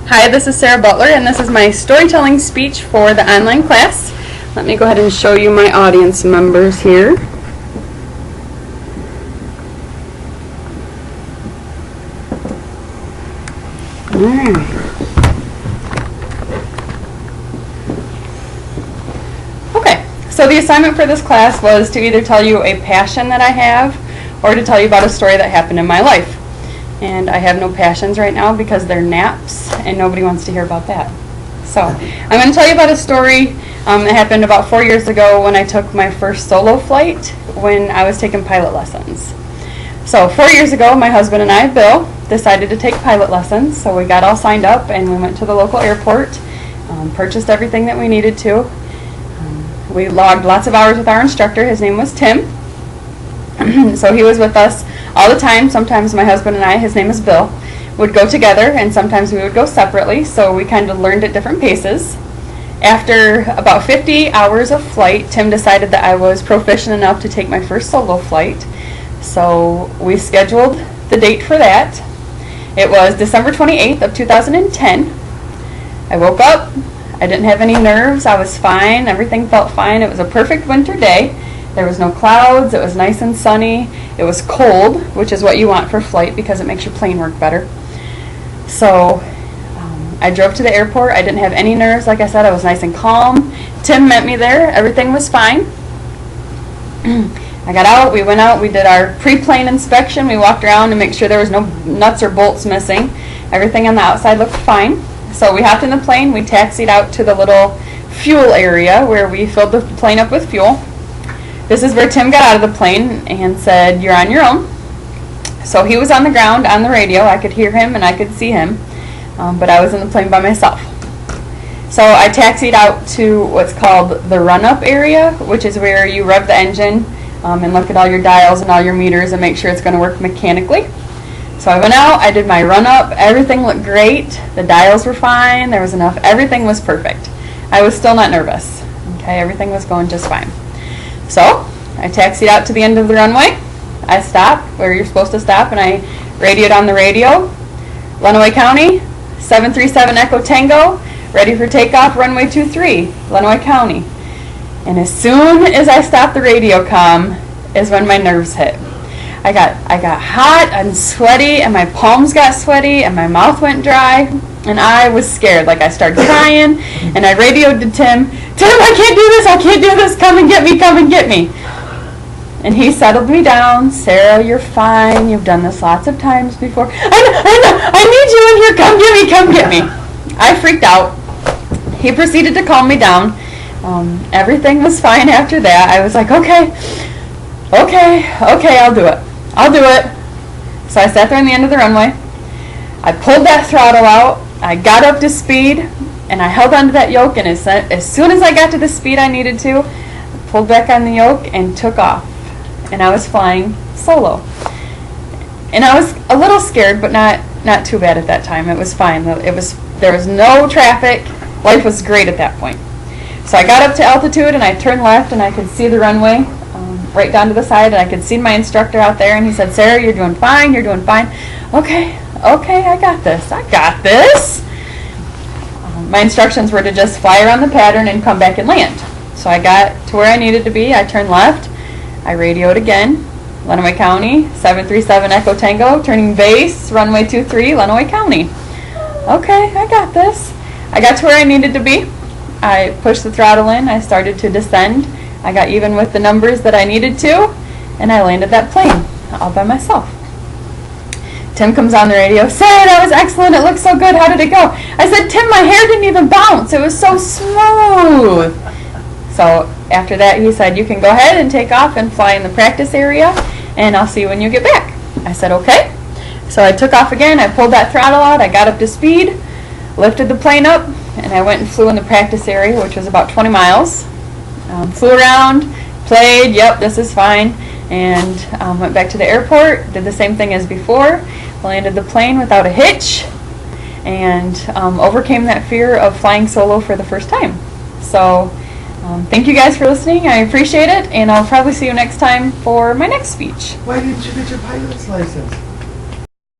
Hi, this is Sarah Butler, and this is my storytelling speech for the online class. Let me go ahead and show you my audience members here. Okay, so the assignment for this class was to either tell you a passion that I have or to tell you about a story that happened in my life. And I have no passions right now because they're naps and nobody wants to hear about that. So I'm going to tell you about a story that happened about 4 years ago when I took my first solo flight when I was taking pilot lessons. So 4 years ago, my husband and I, Bill, decided to take pilot lessons. So we got all signed up and we went to the local airport, purchased everything that we needed to. We logged lots of hours with our instructor. His name was Tim. So he was with us all the time. Sometimes my husband and I, his name is Bill, would go together, and sometimes we would go separately, so we kind of learned at different paces. After about 50 hours of flight, Tim decided that I was proficient enough to take my first solo flight, so we scheduled the date for that. It was December 28th of 2010. I woke up, I didn't have any nerves, I was fine, everything felt fine. It was a perfect winter day. There was no clouds, it was nice and sunny, it was cold, which is what you want for flight because it makes your plane work better. So I drove to the airport, I didn't have any nerves, like I said, I was nice and calm. Tim met me there, everything was fine. I got out, we went out, we did our pre-plane inspection, we walked around to make sure there was no nuts or bolts missing. Everything on the outside looked fine. So we hopped in the plane, we taxied out to the little fuel area where we filled the plane up with fuel. This is where Tim got out of the plane and said, "You're on your own." So he was on the ground on the radio. I could hear him and I could see him, but I was in the plane by myself. So I taxied out to what's called the run-up area, which is where you rev the engine and look at all your dials and all your meters and make sure it's going to work mechanically. So I went out, I did my run-up, everything looked great, the dials were fine, there was enough, everything was perfect. I was still not nervous. Okay, everything was going just fine. So I taxied out to the end of the runway. I stopped where you're supposed to stop, and I radioed on the radio, Lenawee County, 737 Echo Tango, ready for takeoff, runway 23, Lenawee County. And as soon as I stopped the radio comm is when my nerves hit. I got hot and sweaty, and my palms got sweaty, and my mouth went dry, and I was scared. Like I started crying, and I radioed to Tim, "Tim, I can't do this, come and get me. And he settled me down. "Sarah, you're fine, you've done this lots of times before. I need you in here, come get me. I freaked out. He proceeded to calm me down. Everything was fine after that. I was like, okay, I'll do it. So I sat there on the end of the runway. I pulled that throttle out. I got up to speed, and I held onto that yoke, and as soon as I got to the speed I needed to, I pulled back on the yoke and took off. And I was flying solo. And I was a little scared, but not too bad at that time. It was fine. There was no traffic. Life was great at that point. So I got up to altitude, and I turned left, and I could see the runway right down to the side, and I could see my instructor out there, and he said, "Sarah, you're doing fine. Okay, I got this. My instructions were to just fly around the pattern and come back and land. So I got to where I needed to be. I turned left. I radioed again. Lenawee County, 737 Echo Tango, turning base, runway 23, Lenawee County. Okay, I got this. I got to where I needed to be. I pushed the throttle in. I started to descend. I got even with the numbers that I needed to, and I landed that plane all by myself. Tim comes on the radio, "Sarah, that was excellent. It looked so good. How did it go?" I said, "Tim, my hair didn't even bounce. It was so smooth." So after that, he said, "You can go ahead and take off and fly in the practice area, and I'll see you when you get back." I said, "Okay." So I took off again. I pulled that throttle out. I got up to speed, lifted the plane up, and I went and flew in the practice area, which was about 20 miles. Flew around, played, yep, this is fine, and went back to the airport, did the same thing as before, landed the plane without a hitch, and overcame that fear of flying solo for the first time. So thank you guys for listening. I appreciate it, and I'll probably see you next time for my next speech. Why didn't you get your pilot's license?